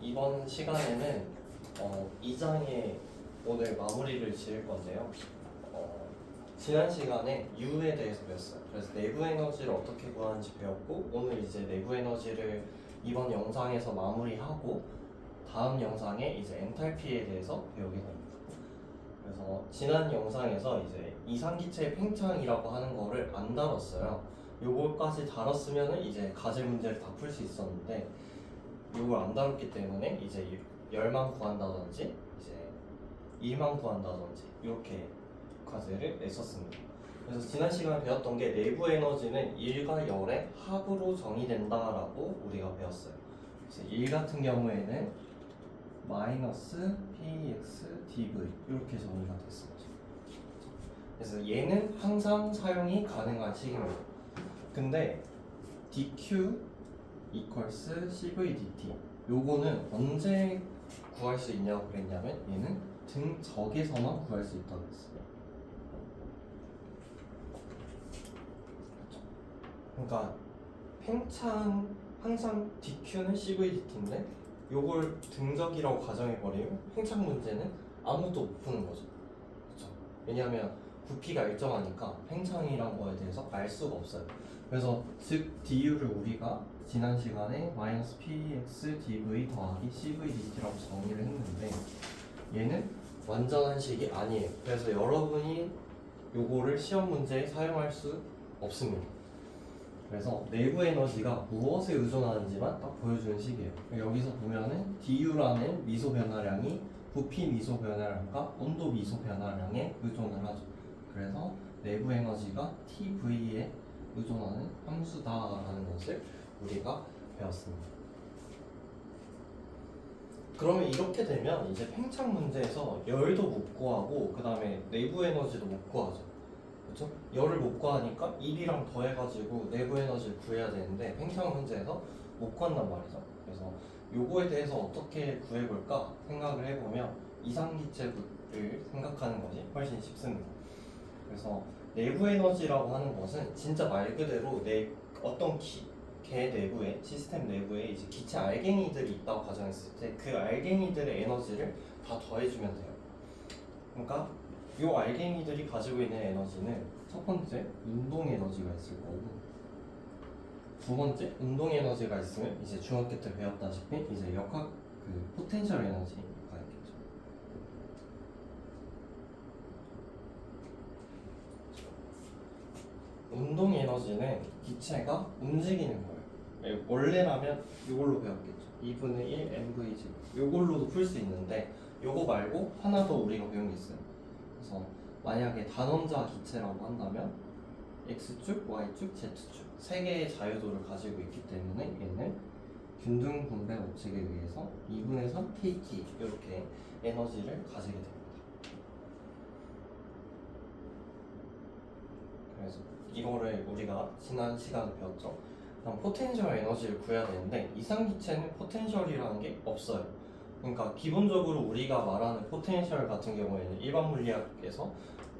이번 시간에는 2장에 오늘 마무리를 지을 건데요. 지난 시간에 U에 대해서 배웠어요. 그래서 내부 에너지를 어떻게 구하는지 배웠고, 오늘 이제 내부 에너지를 이번 영상에서 마무리하고 다음 영상에 이제 엔탈피에 대해서 배우게 됩니다. 그래서 지난 영상에서 이제 이상기체의 팽창이라고 하는 거를 안 다뤘어요. 요거까지 다뤘으면은 이제 과제 문제를 다 풀 수 있었는데, 요걸 안 다뤘기 때문에 이제 열만 구한다든지 이제 일만 구한다든지 이렇게 과제를 냈었습니다. 그래서 지난 시간에 배웠던 게 내부 에너지는 1과 열의 합으로 정의된다라고 우리가 배웠어요. 그래서 1 같은 경우에는 마이너스 px dv 이렇게 정의가 됐습니다. 그래서 얘는 항상 사용이 가능한 식입니다. 근데 dq equals cv dt 요거는 언제 구할 수 있냐고 그랬냐면 얘는 등적에서만 구할 수 있다고 했어요. 그러니까 팽창 항상 dq는 cv dt인데 요걸 등적이라고 가정해버리면 팽창 문제는 아무도 못 푸는 거죠. 그렇죠? 왜냐하면 부피가 일정하니까 팽창이란 거에 대해서 알 수가 없어요. 그래서 즉 du를 우리가 지난 시간에 마이너스 px dv 더하기 cv dt라고 정의를 했는데 얘는 완전한 식이 아니에요. 그래서 여러분이 요거를 시험 문제에 사용할 수 없습니다. 그래서 내부 에너지가 무엇에 의존하는지만 딱 보여주는 식이에요. 여기서 보면은 du라는 미소 변화량이 부피 미소 변화량과 온도 미소 변화량에 의존을 하죠. 그래서 내부 에너지가 TV에 의존하는 함수다라는 것을 우리가 배웠습니다. 그러면 이렇게 되면 이제 팽창 문제에서 열도 못 구하고 그 다음에 내부 에너지도 못 구하죠. 그렇죠? 열을 못 구하니까 1이랑 더해가지고 내부 에너지를 구해야 되는데 팽창 문제에서 못 구한단 말이죠. 그래서 요거에 대해서 어떻게 구해볼까 생각을 해보면 이상기체를 생각하는 것이 훨씬 쉽습니다. 그래서 내부 에너지라고 하는 것은 진짜 말 그대로 어떤 개 내부에 시스템 내부에 이제 기체 알갱이들이 있다고 가정했을 때 그 알갱이들의 에너지를 다 더해주면 돼요. 그러니까 이 알갱이들이 가지고 있는 에너지는 첫 번째 운동 에너지가 있을 거고, 두 번째 운동 에너지가 있으면 이제 중학교 때 배웠다시피 이제 역학 포텐셜 에너지가 있겠죠. 운동 에너지는 기체가 움직이는 거예요. 원래라면 이걸로 배웠겠죠. 2분의 1 mvg 이걸로도 풀 수 있는데 요거 말고 하나 더 우리가 배운 게 있어요. 그래서 만약에 단원자 기체라고 한다면 x축, y축, z축 세 개의 자유도를 가지고 있기 때문에 얘는 균등 분배 법칙에 의해서 2분의 3 kT 이렇게 에너지를 가지게 됩니다. 그래서 이거를 우리가 지난 시간에 배웠죠. 그럼 포텐셜 에너지를 구해야 되는데 이상기체는 포텐셜이라는 게 없어요. 그러니까 기본적으로 우리가 말하는 포텐셜 같은 경우에는 일반 물리학에서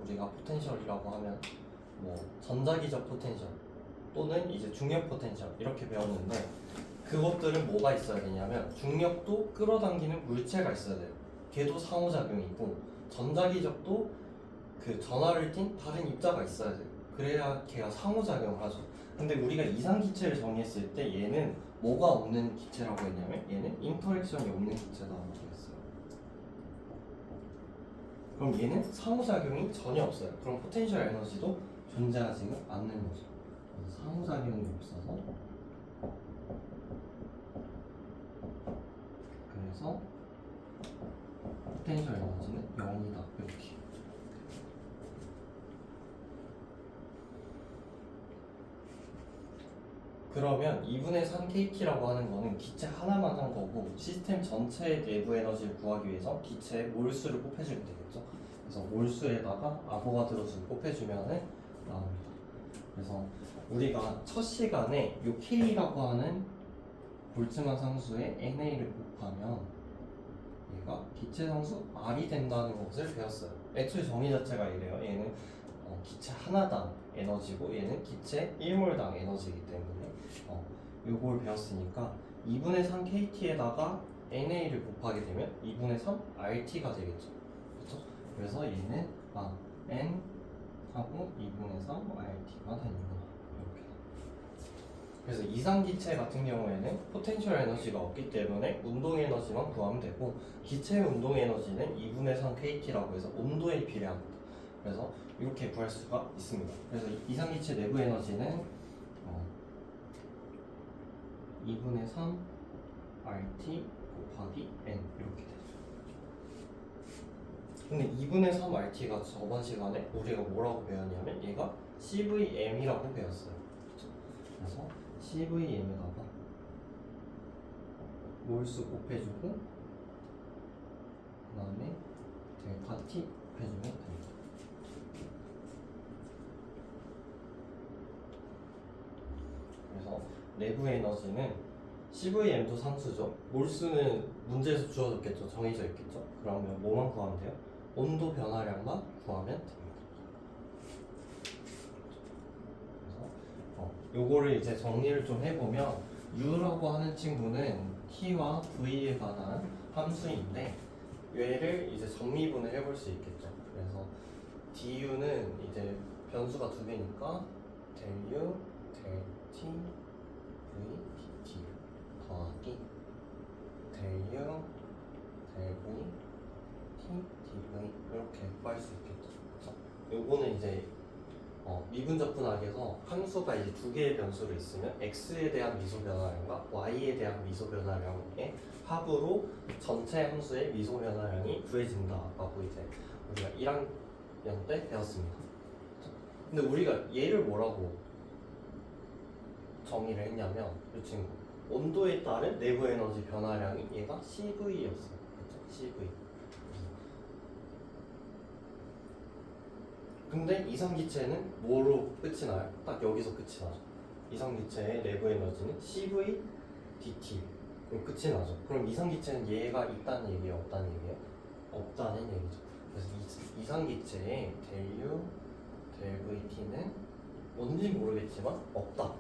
우리가 포텐셜이라고 하면 뭐 전자기적 포텐셜 또는 이제 중력 포텐셜 이렇게 배웠는데 그것들은 뭐가 있어야 되냐면 중력도 끌어당기는 물체가 있어야 돼요. 걔도 상호작용이고 전자기적도 그 전하를 띤 다른 입자가 있어야 돼요. 그래야 걔가 상호작용을 하죠. 근데 우리가 이상기체를 정의했을 때 얘는 뭐가 없는 기체라고 했냐면 얘는 인터랙션이 없는 기체다라고 했어요. 그럼 얘는 상호작용이 전혀 없어요. 그럼 포텐셜 에너지도 존재하지는 않는 거죠. 그래서 상호작용이 없어서 그래서 포텐셜 에너지는 0이다 이렇게. 그러면 2분의 3 kT라고 하는 거는 기체 하나만 한 거고 시스템 전체의 내부 에너지를 구하기 위해서 기체의 몰수를 곱해주면 되겠죠. 그래서 몰수에다가 아보가드로 수를 곱해주면은 나옵니다. 그래서 우리가 첫 시간에 이 K라고 하는 볼츠만 상수의 NA를 곱하면 얘가 기체 상수 R이 된다는 것을 배웠어요. 애초에 정의 자체가 이래요. 얘는 기체 하나당 에너지고 얘는 기체 1몰당 에너지이기 때문에 요걸 배웠으니까 2분의 3 kT에다가 NA를 곱하게 되면 2분의 3 RT가 되겠죠. 그렇죠? 그래서 얘는 N 하고 2분의 3 RT가 되는구나. 이렇게. 그래서 이상기체 같은 경우에는 포텐셜 에너지가 없기 때문에 운동 에너지만 구하면 되고, 기체의 운동 에너지는 2분의 3 KT라고 해서 온도에 비례합니다. 그래서 이렇게 구할 수가 있습니다. 그래서 이상기체 내부 에너지는 2분의 3 RT 곱하기 N 이렇게 되죠. 근데 2분의 3 RT가 저번 시간에 우리가 뭐라고 배웠냐면 얘가 CVM이라고 배웠어요. 그래서 CVM에다가 몰수 곱해주고 그 다음에 델타 T 곱해주면 됩니다. 그래서 내부 에너지는 CVM도 상수죠. 몰수는 문제에서 주어졌겠죠. 정해져 있겠죠. 그러면 뭐만 구하면 돼요? 온도 변화량만 구하면 됩니다. 그래서 요거를 이제 정리를 좀 해보면 U라고 하는 친구는 T와 V에 관한 함수인데 얘를 이제 정미분을 해볼 수 있겠죠. 그래서 DU는 이제 변수가 두 개니까 델 U, 델 T, V, dt 더하기 델 U, 델 V, T, dV 이렇게 구할 수 있겠죠. 그래서 요거는 이제 미분적분학에서 함수가 이제 두 개의 변수로 있으면 x에 대한 미소 변화량과 y에 대한 미소 변화량의 합으로 전체 함수의 미소 변화량이 구해진다라고 이제 우리가 1학년 때 배웠습니다. 근데 우리가 얘를 뭐라고 정의를 했냐면 이 친구 온도에 따른 내부 에너지 변화량이 얘가 CV였어요. 그렇죠? CV. 근데 이상기체는 뭐로 끝이 나요? 딱 여기서 끝이 나죠. 이상기체의 내부 에너지는 CV dt 그럼 끝이 나죠. 그럼 이상기체는 얘가 있다는 얘기예요? 없다는 얘기예요? 없다는 얘기죠. 그래서 이상기체의 델 U, 델 VT는 뭔지 모르겠지만 없다라는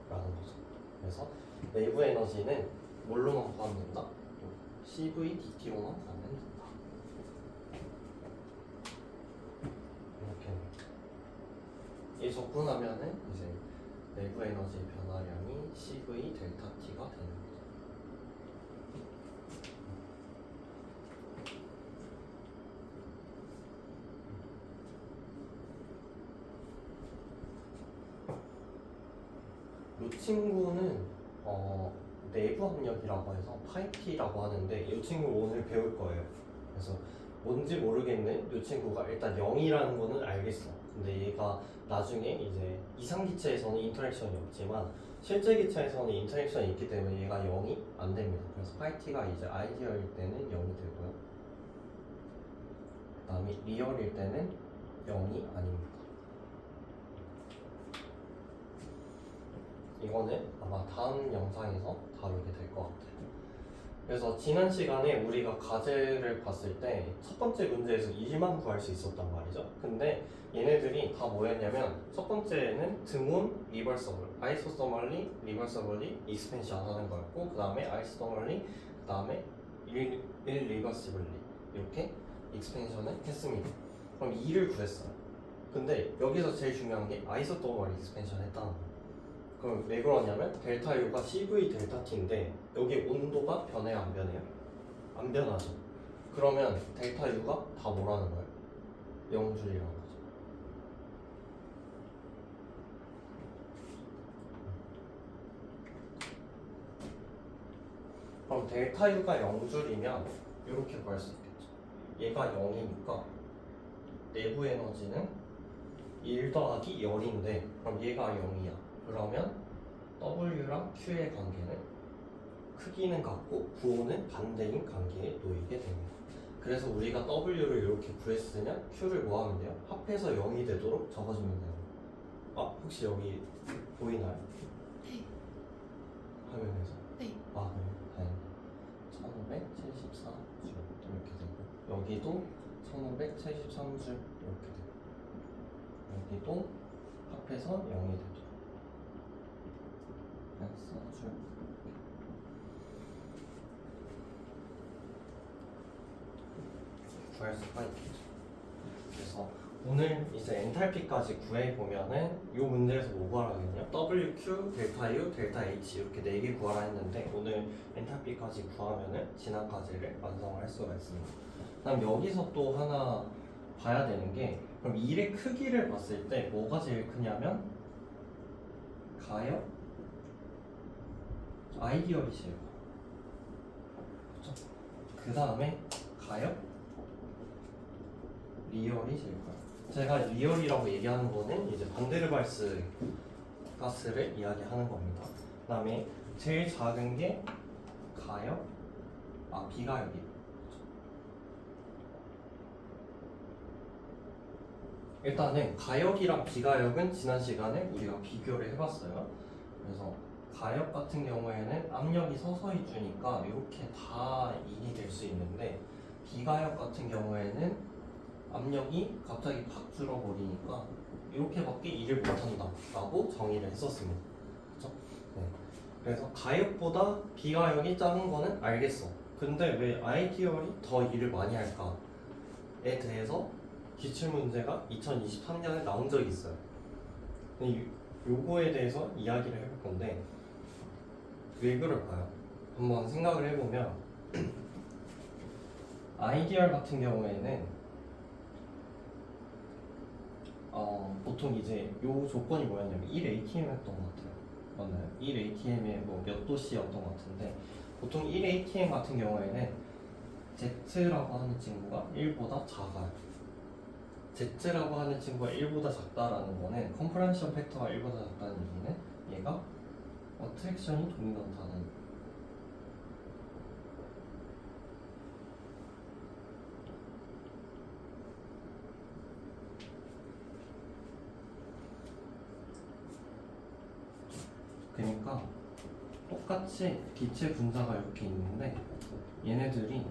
거죠. 그래서 내부 에너지는 뭘로만 구하면 된다? CV dt로만 구하면 된다. 이 접근하면은 이제 내부 에너지 변화량이 CV 델타 T가 되는 거죠. 이 친구는 내부 압력이라고 해서 파이P라고 하는데 이 친구 오늘 배울 거예요. 그래서 뭔지 모르겠는 이 친구가 일단 0이라는 거는 알겠어. 근데 얘가 나중에 이제 이상기체에서는 인터랙션이 없지만 실제 기체에서는 인터랙션이 있기 때문에 얘가 0이 안 됩니다. 그래서 파이T가 이제 아이디어일 때는 0이 되고요. 그 다음에 리얼일 때는 0이 아닙니다. 이거는 아마 다음 영상에서 다루게 될 것 같아요. 그래서 지난 시간에 우리가 과제를 봤을 때 첫 번째 문제에서 1만 구할 수 있었단 말이죠. 근데 얘네들이 다 뭐였냐면 첫 번째는 드문 리버서블, 아이소서멀리 리버서블리 익스펜션 하는 거였고 그 다음에 아이소서멀리 그 다음에 일리버시블리 이렇게 익스펜션을 했습니다. 그럼 2를 구했어요. 근데 여기서 제일 중요한 게 아이소서멀리 익스펜션 했다는 거예요. 그럼 왜 그러냐면 델타 U가 CV 델타 T인데 여기 온도가 변해요 안 변해요? 안 변하죠. 그러면 델타 U가 다 뭐라는 거예요? 0줄이라는 거죠. 그럼 델타 U가 0줄이면 이렇게 구할 수 있겠죠. 얘가 0이니까 내부 에너지는 1 더하기 열인데 그럼 얘가 0이야. 그러면 W랑 Q의 관계는 크기는 같고 구호는 반대인 관계에 놓이게 됩니다. 그래서 우리가 W를 이렇게 구했으면 Q를 뭐 하면 돼요? 합해서 0이 되도록 적어주면 돼요. 혹시 여기 보이나요? 네. 화면에서? 네. 다행이다. 1574줄 이렇게 되고 여기도 1573줄 이렇게 되고 여기도 합해서 0이 되죠. 써줄. 구할 수가 있겠죠. 그래서 오늘 이제 엔탈피까지 구해보면은 이 문제에서 뭐 구하라겠냐? WQ, 델타 U, 델타 H 이렇게 4개 구하라 했는데 오늘 엔탈피까지 구하면은 진화까지를 완성을 할 수가 있습니다. 그다음 여기서 또 하나 봐야 되는 게 그럼 일의 크기를 봤을 때 뭐가 제일 크냐면 가요? 아이디얼이 제일 커요. 그렇죠? 그 다음에 가요? 리얼이 제일 커요. 제가 리얼이라고 얘기하는 거는 이제 반데르발스 가스를 이야기하는 겁니다. 그 다음에 제일 작은 게 가요? 비가역이에요. 일단은 가역이랑 비가역은 지난 시간에 우리가 비교를 해봤어요. 그래서 가역 같은 경우에는 압력이 서서히 주니까 이렇게 다 인이 될 수 있는데 비가역 같은 경우에는 압력이 갑자기 팍 줄어버리니까 이렇게밖에 일을 못한다 라고 정의를 했었습니다. 그렇죠? 네. 그래서 가역보다 비가역이 작은 거는 알겠어. 근데 왜 아이디얼이 더 일을 많이 할까에 대해서 기출문제가 2023년에 나온 적이 있어요. 요거에 대해서 이야기를 해볼 건데 왜 그럴까요? 한번 생각을 해보면 아이디얼 같은 경우에는 보통 이제 요 조건이 뭐였냐면 1ATM이었던 것 같아요. 맞나요? 1ATM에 뭐 몇 도씨였던 것 같은데 보통 1ATM 같은 경우에는 Z라고 하는 친구가 1보다 작아요. Z라고 하는 친구가 1보다 작다라는 거는 컴프레hen션 팩터가 1보다 작다는 얘기는 얘가 어트랙션이 도미넌트하다는 얘기예요. 그러니까 똑같이 기체 분자가 이렇게 있는데 얘네들이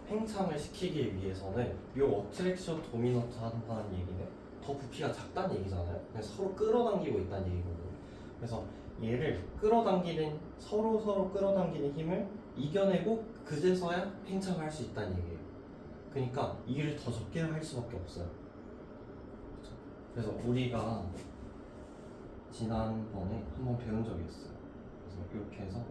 팽창을 시키기 위해서는 이 어트랙션 도미넌트 한다는 얘기는 더 부피가 작다는 얘기잖아요. 그래서 서로 끌어당기고 있다는 얘기거든요. 그래서 얘를 끌어당기는 서로 끌어당기는 힘을 이겨내고 그제서야 팽창을 할 수 있다는 얘기예요. 그러니까 일을 더 적게 할 수밖에 없어요. 그렇죠? 그래서 우리가 지난번에 한번 배운 적이 있어요. 그래서 이렇게 해서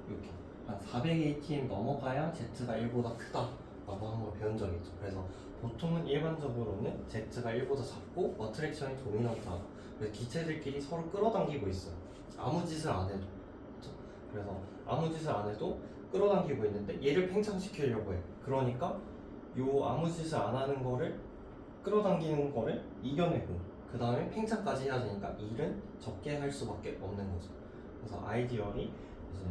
이렇게 한 400ATM 넘어가야 Z가 1보다 크다 라고 한번 배운 적이 있죠. 그래서 보통은 일반적으로는 Z가 1보다 작고 어트랙션이 도미넌트하다. 그래서 기체들끼리 서로 끌어당기고 있어요. 아무 짓을 안 해도. 그렇죠? 그래서 아무 짓을 안 해도 끌어당기고 있는데 얘를 팽창시키려고 해. 그러니까 요 아무 짓을 안 하는 거를 끌어당기는 거를 이겨내고 그 다음에 팽창까지 해야 되니까 일은 적게 할 수밖에 없는 거죠. 그래서 아이디얼이 이제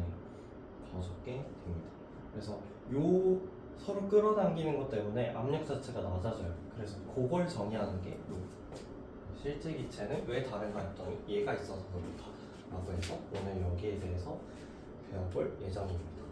더 적게 됩니다. 그래서 요 서로 끌어당기는 것 때문에 압력 자체가 낮아져요. 그래서 그걸 정의하는 게 실제 기체는 왜 다른가 했더니 얘가 있어서 그렇다 라고 해서 오늘 여기에 대해서 배워볼 예정입니다.